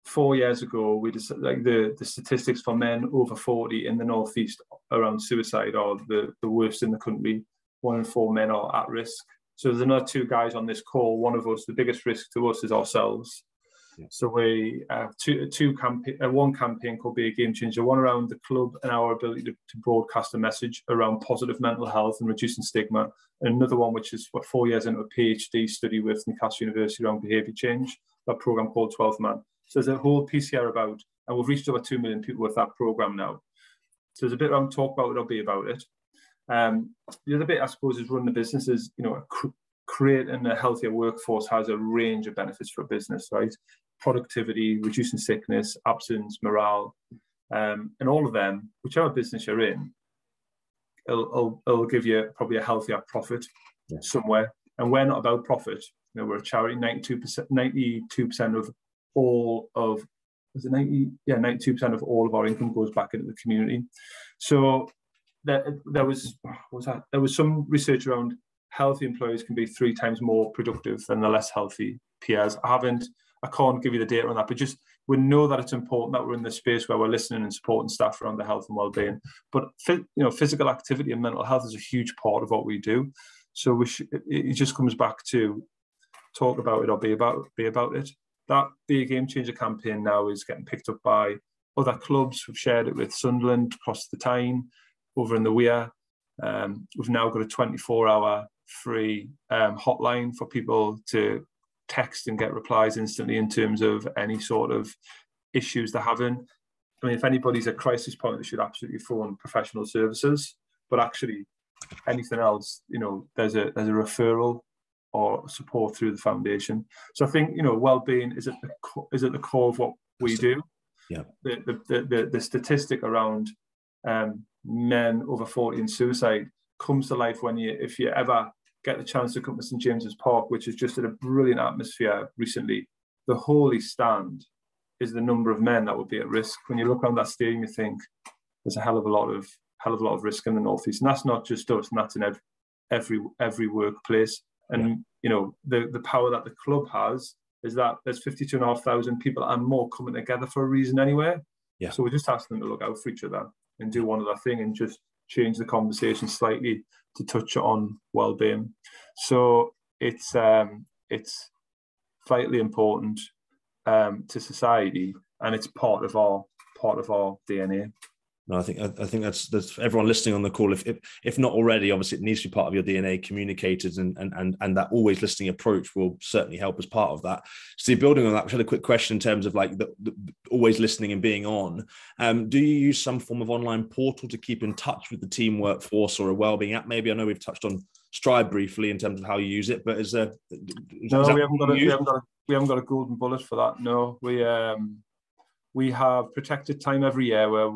Speaker 2: 4 years ago. We just like the statistics for men over 40 in the northeast around suicide are the worst in the country. 1 in 4 men are at risk. So there's another 2 guys on this call. One of us, the biggest risk to us is ourselves. Yeah. So we have one campaign called Be a Game Changer, one around the club and our ability to broadcast a message around positive mental health and reducing stigma, and another one which is 4 years into a PhD study with Newcastle University around behaviour change, that programme called 12th Man. So there's a whole piece here about, and we've reached over 2 million people with that programme now. So there's a bit around talk about it or be about it. The other bit, I suppose, is run the business is, you know, creating a healthier workforce has a range of benefits for a business, right? Productivity, reducing sickness, absence, morale. And all of them, whichever business you're in, it'll give you probably a healthier profit somewhere. And we're not about profit. You know, we're a charity. 92% of all of, was it 90? Yeah, 92% of all of our income goes back into the community. So there was some research around healthy employees can be 3 times more productive than the less healthy peers. I can't give you the data on that, but just we know that it's important that we're in the space where we're listening and supporting staff around their health and well-being. But physical activity and mental health is a huge part of what we do. So it just comes back to talk about it or be about it. That Be a Game Changer campaign now is getting picked up by other clubs. We've shared it with Sunderland across the Tyne, over in the Weir. We've now got a 24-hour free hotline for people to text and get replies instantly in terms of any sort of issues they're having. I mean, if anybody's at crisis point, they should absolutely phone professional services. But actually, anything else, there's a referral or support through the foundation. So I think well-being is at the core of what we do.
Speaker 1: Yeah.
Speaker 2: The statistic around men over 40 in suicide comes to life if you ever get the chance to come to St James's Park, which is just in a brilliant atmosphere recently. The Holy Stand is the number of men that would be at risk. When you look around that stadium, you think there's a hell of a lot of risk in the northeast, and that's not just us, and that's in every workplace. And the power that the club has is that there's 52,500 people and more coming together for a reason anyway. Yeah. So we're just asking them to look out for each other and do one other thing and just change the conversation slightly to touch on well-being. So it's vitally important to society, and it's part of our DNA.
Speaker 1: No, I think that's everyone listening on the call. If not already, obviously it needs to be part of your DNA, communicated, and that always listening approach will certainly help as part of that. So building on that, we had a quick question in terms of like the always listening and being on. Do you use some form of online portal to keep in touch with the team workforce, or a wellbeing app? Maybe I know we've touched on Strive briefly in terms of how you use it, but we
Speaker 2: haven't got a golden bullet for that. No, we have protected time every year where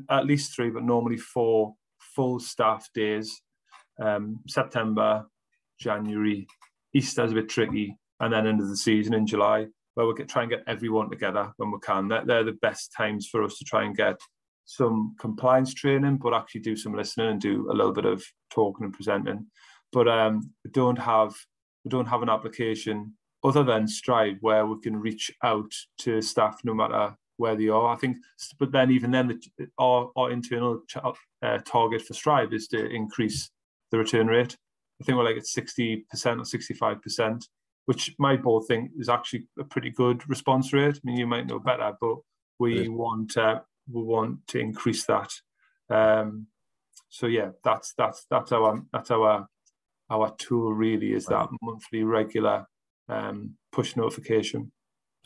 Speaker 2: at least three, but normally 4 full staff days. September, January, Easter's a bit tricky, and then end of the season in July, where we try and get everyone together when we can. They're the best times for us to try and get some compliance training, but actually do some listening and do a little bit of talking and presenting. But we don't have an application other than Strive where we can reach out to staff no matter where they are. I think, but then even then, our internal target for Strive is to increase the return rate. I think we're like at 60% or 65%, which my board think is actually a pretty good response rate. I mean, you might know better, but we want to increase that. So yeah, that's our tool really, is that monthly regular push notification.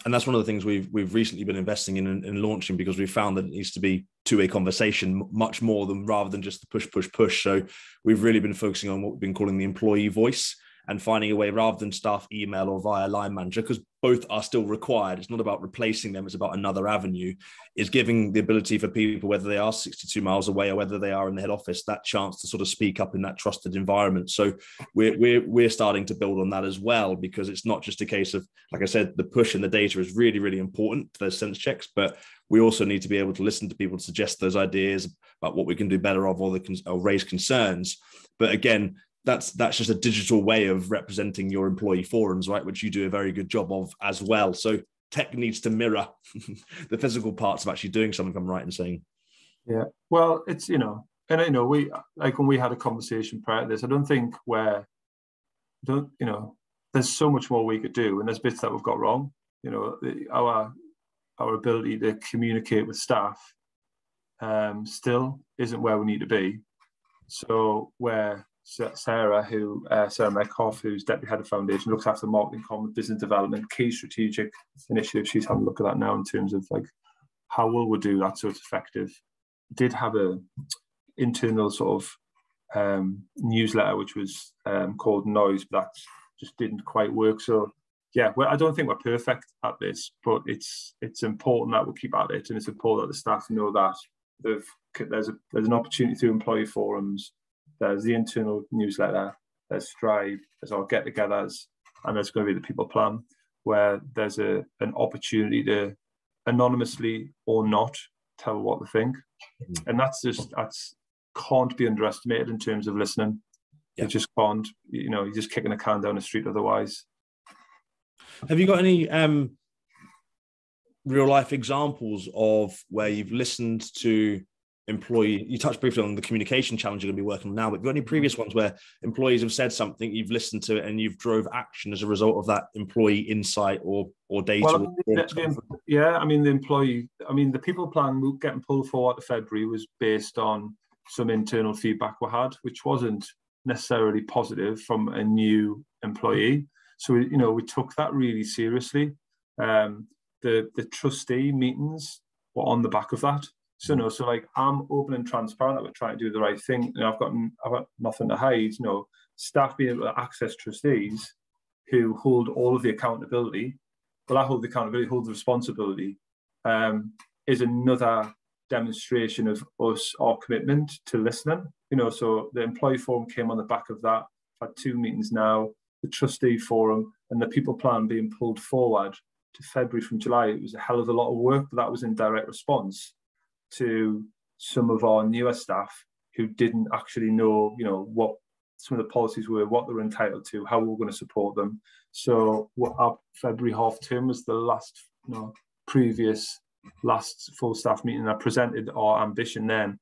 Speaker 1: And that's one of the things we've recently been investing in and launching, because we found that it needs to be two-way conversation much more than rather than just the push. So we've really been focusing on what we've been calling the employee voice, and finding a way rather than staff email or via line manager, because both are still required. It's not about replacing them. It's about another avenue. Is giving the ability for people, whether they are 62 miles away or whether they are in the head office, that chance to sort of speak up in that trusted environment. So we're starting to build on that as well, because it's not just a case of, like I said, the push and the data is really, really important for those sense checks, but we also need to be able to listen to people, to suggest those ideas about what we can do better of, or raise concerns. But again, that's just a digital way of representing your employee forums, right? Which you do a very good job of as well. So tech needs to mirror the physical parts of actually doing something, if I'm right in saying.
Speaker 2: Yeah. Well, it's, we, like when we had a conversation prior to this, I don't think there's so much more we could do, and there's bits that we've got wrong. Our ability to communicate with staff still isn't where we need to be. So where Sarah Metcalf, who's Deputy Head of Foundation, looks after marketing, business development, key strategic initiatives. She's having a look at that now in terms of like, how will we do that so it's effective. Did have a internal sort of newsletter which was called Noise, but that just didn't quite work. So yeah, well, I don't think we're perfect at this, but it's important that we keep at it, and it's important that the staff know that there's an opportunity through employee forums, there's the internal newsletter, there's Strive, there's our get-togethers, and there's going to be the people plan, where there's an opportunity to anonymously or not tell what they think, and that's can't be underestimated in terms of listening. You just can't, you're just kicking a can down the street otherwise.
Speaker 1: Have you got any real life examples of where you've listened to employee? You touched briefly on the communication challenge you're going to be working on now, but have you got any previous ones where employees have said something, you've listened to it, and you've drove action as a result of that employee insight or data?
Speaker 2: Well, the people plan getting pulled forward to February was based on some internal feedback we had, which wasn't necessarily positive from a new employee. So we took that really seriously. The trustee meetings were on the back of that. So I'm open and transparent that we're trying to do the right thing. I've got nothing to hide. Staff being able to access trustees who hold all of the accountability. Well, I hold the accountability, hold the responsibility, is another demonstration of our commitment to listening. So the employee forum came on the back of that. I've had 2 meetings now. The trustee forum and the people plan being pulled forward to February from July. It was a hell of a lot of work, but that was in direct response to some of our newer staff who didn't actually know, what some of the policies were, what they were entitled to, how we were going to support them. So our February half term was the last, previous last full staff meeting. I presented our ambition then,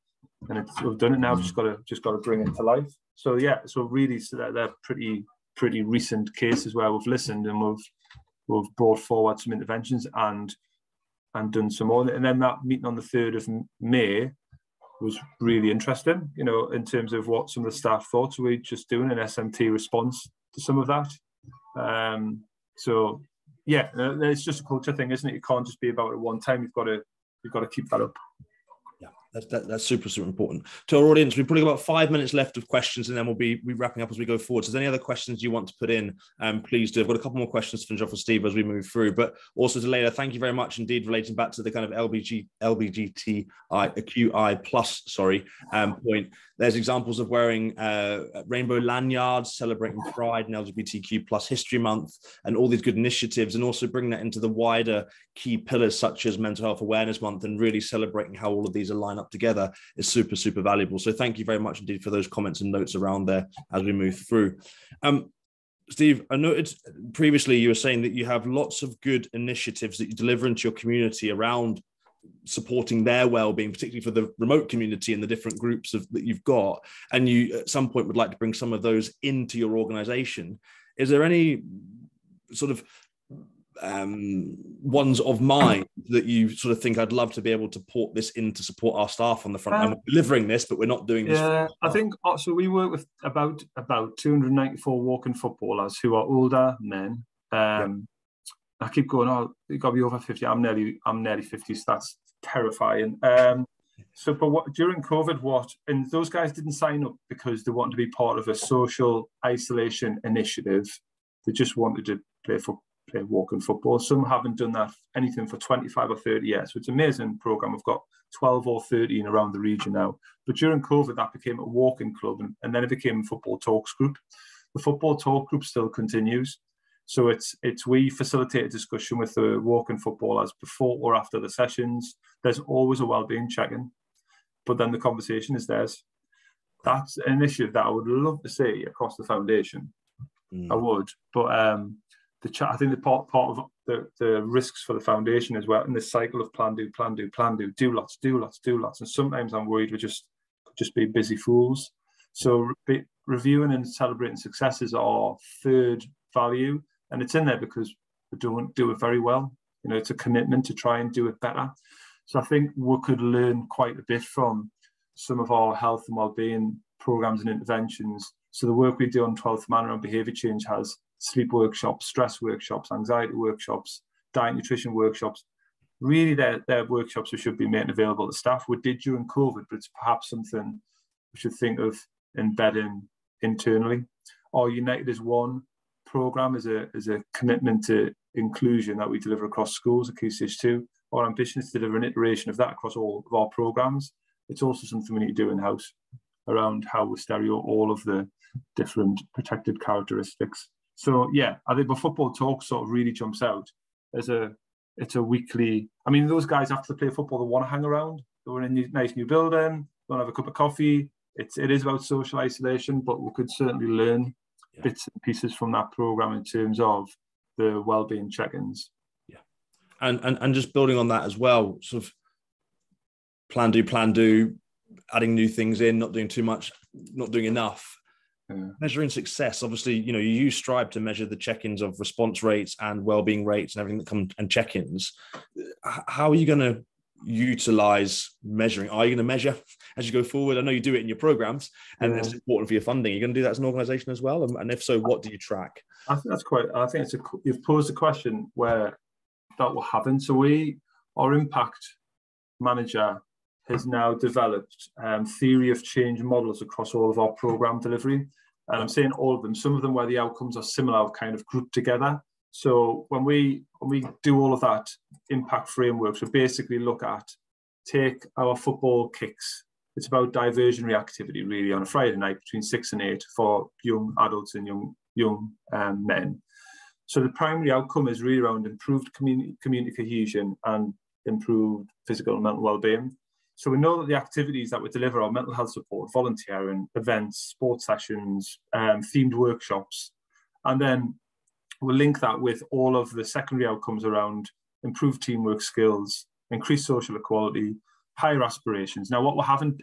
Speaker 2: and we've done it now. Just got to bring it to life. So yeah, so they're pretty recent cases where we've listened and we've brought forward some interventions and done some more. And then that meeting on the 3rd of May was really interesting, in terms of what some of the staff thought. So we're just doing an SMT response to some of that. So yeah, it's just a culture thing, isn't it? You can't just be about it one time. You've got to keep that up.
Speaker 1: That's super, super important. To our audience, we've probably got about 5 minutes left of questions, and then we'll be wrapping up as we go forward. So if there's any other questions you want to put in, please do. I've got a couple more questions to finish off with Steve as we move through. But also to Leila, thank you very much indeed, relating back to the kind of LGBTQI plus point. There's examples of wearing rainbow lanyards, celebrating Pride and LGBTQ plus History Month, and all these good initiatives, and also bringing that into the wider key pillars such as Mental Health Awareness Month, and really celebrating how all of these align up together is super, super valuable. So thank you very much indeed for those comments and notes around there as we move through. Steve, I noted previously you were saying that you have lots of good initiatives that you deliver into your community around supporting their well-being, particularly for the remote community and the different groups that you've got, and you at some point would like to bring some of those into your organization. Is there any sort of ones of mind that you sort of think I'd love to be able to port this in to support our staff on the front? We're delivering this, but we're not doing this.
Speaker 2: Yeah, I think so. We work with about 294 walking footballers who are older men. I keep going, you've got to be over 50. I'm nearly 50, so that's terrifying. During COVID, and those guys didn't sign up because they wanted to be part of a social isolation initiative. They just wanted to play walking football. Some haven't done that anything for 25 or 30 years. So it's an amazing program. We've got 12 or 13 around the region now. But during COVID, that became a walking club, and then it became a football talks group. The football talk group still continues. So we facilitate a discussion with the walking footballers before or after the sessions. There's always a wellbeing check-in, but then the conversation is theirs. That's an initiative that I would love to see across the foundation. I would, but I think the part of the risks for the foundation as well in this cycle of plan, do lots, and sometimes I'm worried we could just be busy fools. So reviewing and celebrating successes are our third value. And it's in there because we don't do it very well. It's a commitment to try and do it better. So I think we could learn quite a bit from some of our health and wellbeing programs and interventions. So the work we do on 12th Man around behaviour change has sleep workshops, stress workshops, anxiety workshops, diet nutrition workshops. Really, they're workshops we should be making available to staff. We did during COVID, but it's perhaps something we should think of embedding internally. Our United as One programme is a commitment to inclusion that we deliver across schools at Key Stage 2. Our ambition is to deliver an iteration of that across all of our programmes. It's also something we need to do in-house around how we stereo all of the different protected characteristics. So yeah, I think the football talk sort of really jumps out as it's a weekly. I mean, those guys after they play football, they want to hang around. They're in a nice new building, want to have a cup of coffee. It is about social isolation, but we could certainly learn bits and pieces from that programme in terms of the wellbeing check-ins.
Speaker 1: Yeah, and just building on that as well, sort of plan do, adding new things in, not doing too much, not doing enough. Yeah. Measuring success, obviously, you use Strive to measure the check-ins of response rates and well-being rates and everything that come and check-ins. How are you going to utilize measuring? Are you going to measure as you go forward? I know you do it in your programs, and it's important for your funding. You're going to do that as an organization as well, and if so, what do you track?
Speaker 2: I think you've posed a question where that will happen. So our impact manager has now developed theory of change models across all of our program delivery. And I'm saying all of them, some of them where the outcomes are similar, kind of grouped together. So when we do all of that impact framework, so basically take our football kicks. It's about diversionary activity really on a Friday night between 6 and 8 for young adults and young men. So the primary outcome is really around improved community cohesion and improved physical and mental well-being. So we know that the activities that we deliver are mental health support, volunteering, events, sports sessions, themed workshops, and then we'll link that with all of the secondary outcomes around improved teamwork skills, increased social equality, higher aspirations. Now, what we haven't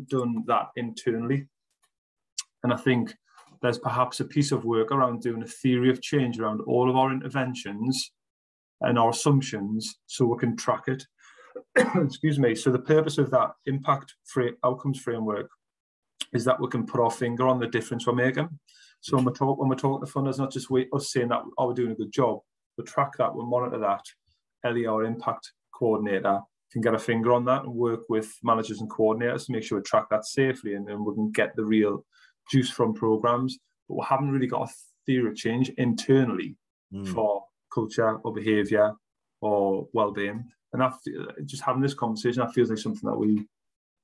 Speaker 2: done that internally. And I think there's perhaps a piece of work around doing a theory of change around all of our interventions and our assumptions so we can track it. Excuse me. So the purpose of that impact outcomes framework is that we can put our finger on the difference we're making. So when we're talking to funders, not just us saying that we're doing a good job, we track that, we monitor that. Ellie, our impact coordinator, can get a finger on that and work with managers and coordinators to make sure we track that safely and we can get the real juice from programs. But we haven't really got a theory of change internally for culture or behaviour or well-being. And just having this conversation, that feels like something that we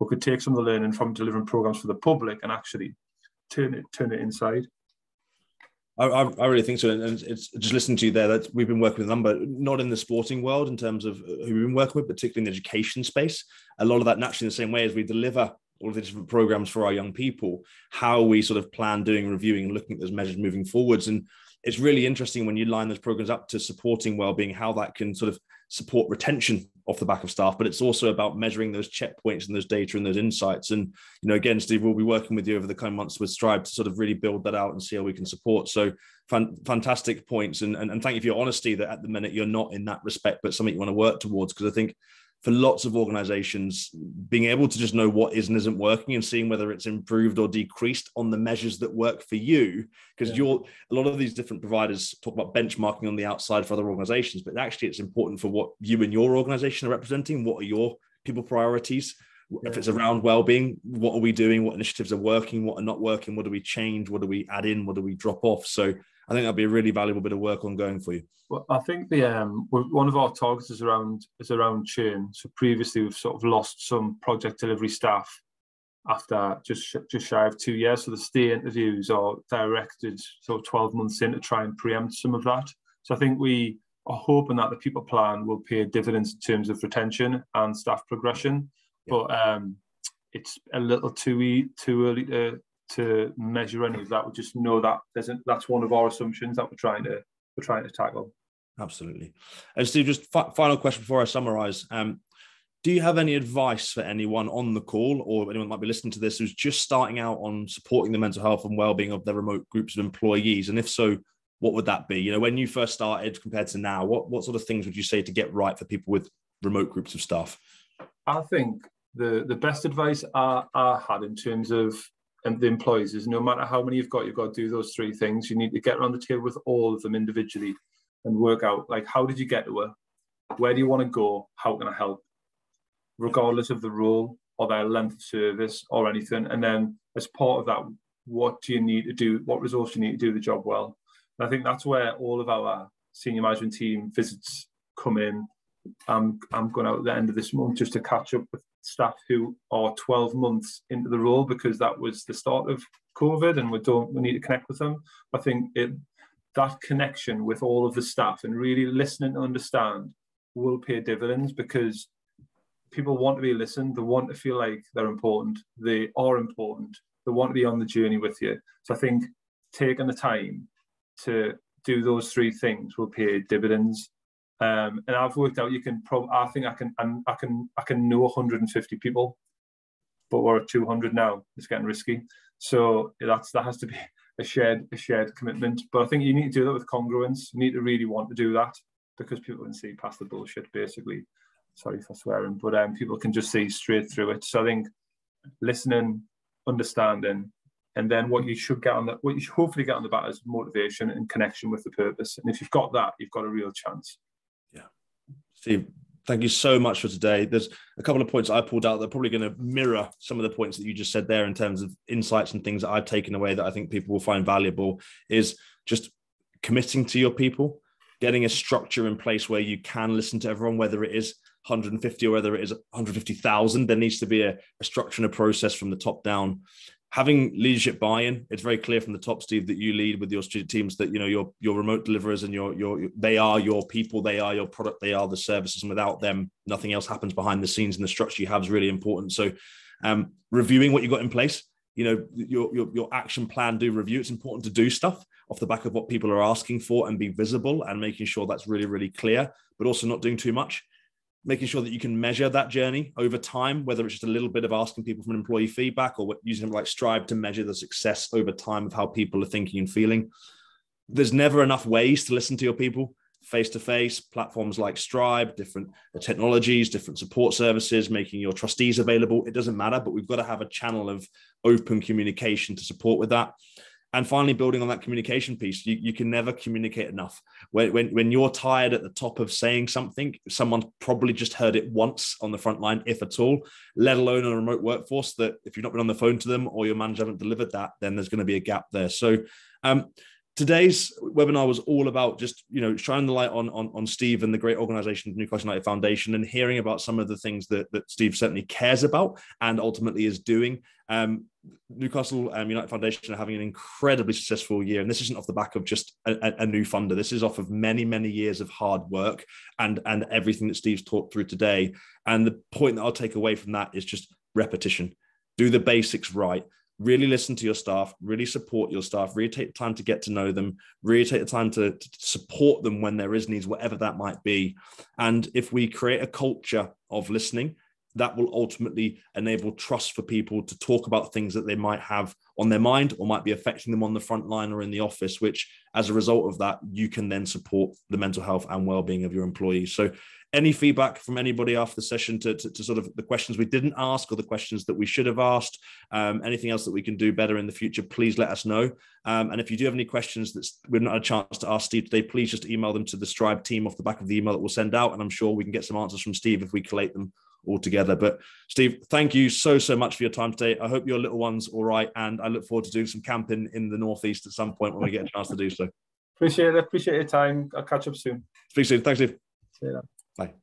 Speaker 2: could take some of the learning from delivering programs for the public and actually turn it inside.
Speaker 1: I really think so, and it's just listening to you there that we've been working with a number, not in the sporting world in terms of who we've been working with, particularly in the education space. A lot of that naturally in the same way as we deliver all of the different programs for our young people, how we sort of plan doing, reviewing, and looking at those measures moving forwards. And it's really interesting when you line those programs up to supporting wellbeing, how that can sort of support retention off the back of staff, but it's also about measuring those checkpoints and those data and those insights. And, again, Steve, we'll be working with you over the coming months with Strive to sort of really build that out and see how we can support. So fantastic points. And thank you for your honesty that at the minute you're not in that respect, but something you want to work towards. Because I think for lots of organizations, being able to just know what is and isn't working and seeing whether it's improved or decreased on the measures that work for you, because a lot of these different providers talk about benchmarking on the outside for other organizations, but actually it's important for what you and your organization are representing. What are your people priorities? If it's around well-being, what are we doing? What initiatives are working? What are not working? What do we change? What do we add in? What do we drop off? So I think that'd be a really valuable bit of work ongoing for you.
Speaker 2: Well, I think one of our targets is around churn. So previously we've sort of lost some project delivery staff after just shy of 2 years. So the stay interviews are directed sort of 12 months in to try and preempt some of that. So I think we are hoping that the people plan will pay dividends in terms of retention and staff progression. Yeah. But it's a little too early to measure any of that. We just know that that's one of our assumptions that we're trying to tackle.
Speaker 1: Absolutely. And Steve, just final question before I summarize. Do you have any advice for anyone on the call or anyone that might be listening to this who's just starting out on supporting the mental health and wellbeing of their remote groups of employees? And if so, what would that be? when you first started compared to now, what sort of things would you say to get right for people with remote groups of staff?
Speaker 2: I think the best advice I had in terms of the employees is no matter how many you've got to do those three things. You need to get around the table with all of them individually and work out, like, how did you get to it? Where do you want to go? How can I help? Regardless of the role or their length of service or anything. And then as part of that, what do you need to do, what resource do you need to do the job well. And I think that's where all of our senior management team visits come in. I'm going out at the end of this month just to catch up with staff who are 12 months into the role, because that was the start of COVID and we need to connect with them. I think that connection with all of the staff and really listening to understand will pay dividends, because people want to be listened. They want to feel like they're important. They are important. They want to be on the journey with you. So I think taking the time to do those three things will pay dividends. And I've worked out I think I can know 150 people, but we're at 200 now. It's getting risky. So that has to be a shared commitment. But I think you need to do that with congruence. You need to really want to do that, because people can see past the bullshit, basically. Sorry for swearing, but people can just see straight through it. So I think listening, understanding, and then what you should hopefully get on the bat is motivation and connection with the purpose. And if you've got that, you've got a real chance.
Speaker 1: Yeah. Steve, thank you so much for today. There's a couple of points I pulled out that are probably going to mirror some of the points that you just said there in terms of insights and things that I've taken away that I think people will find valuable. Is just committing to your people, getting a structure in place where you can listen to everyone, whether it is 150 or whether it is 150,000. There needs to be a structure and a process from the top down. Having leadership buy-in. It's very clear from the top, Steve, that you lead with your teams, that your remote deliverers and they are your people, they are your product, they are the services, and without them, nothing else happens behind the scenes. And the structure you have is really important. So, reviewing what you got in place. Your action plan, do review. It's important to do stuff off the back of what people are asking for and be visible, and making sure that's really, really clear, but also not doing too much. Making sure that you can measure that journey over time, whether it's just a little bit of asking people from an employee feedback, or using something like Strive to measure the success over time of how people are thinking and feeling. There's never enough ways to listen to your people. Face-to-face, platforms like Strive, different technologies, different support services, making your trustees available. It doesn't matter, but we've got to have a channel of open communication to support with that. And finally, building on that communication piece, you can never communicate enough. When you're tired at the top of saying something, someone's probably just heard it once on the front line, if at all, let alone a remote workforce, that if you've not been on the phone to them or your manager haven't delivered that, then there's going to be a gap there. So today's webinar was all about just, shining the light on Steve and the great organization, the Newcastle United Foundation, and hearing about some of the things that Steve certainly cares about and ultimately is doing. Newcastle United Foundation are having an incredibly successful year, and this isn't off the back of just a new funder. This is off of many, many years of hard work and everything that Steve's talked through today. And the point that I'll take away from that is just repetition. Do the basics right. Really listen to your staff, really support your staff, really take the time to get to know them, really take the time to support them when there is needs, whatever that might be. And if we create a culture of listening, that will ultimately enable trust for people to talk about things that they might have on their mind or might be affecting them on the front line or in the office, which as a result of that, you can then support the mental health and well-being of your employees. So any feedback from anybody after the session to sort of the questions we didn't ask or the questions that we should have asked, anything else that we can do better in the future, please let us know. And if you do have any questions that we've not had a chance to ask Steve today, please just email them to the Strive team off the back of the email that we'll send out. And I'm sure we can get some answers from Steve if we collate them all together. But Steve, thank you so much for your time today. I hope your little one's all right, and I look forward to doing some camping in the Northeast at some point when we get a chance to do so.
Speaker 2: Appreciate your time. I'll catch up soon.
Speaker 1: Speak soon. Thanks, Steve.
Speaker 2: See you then.
Speaker 1: Bye.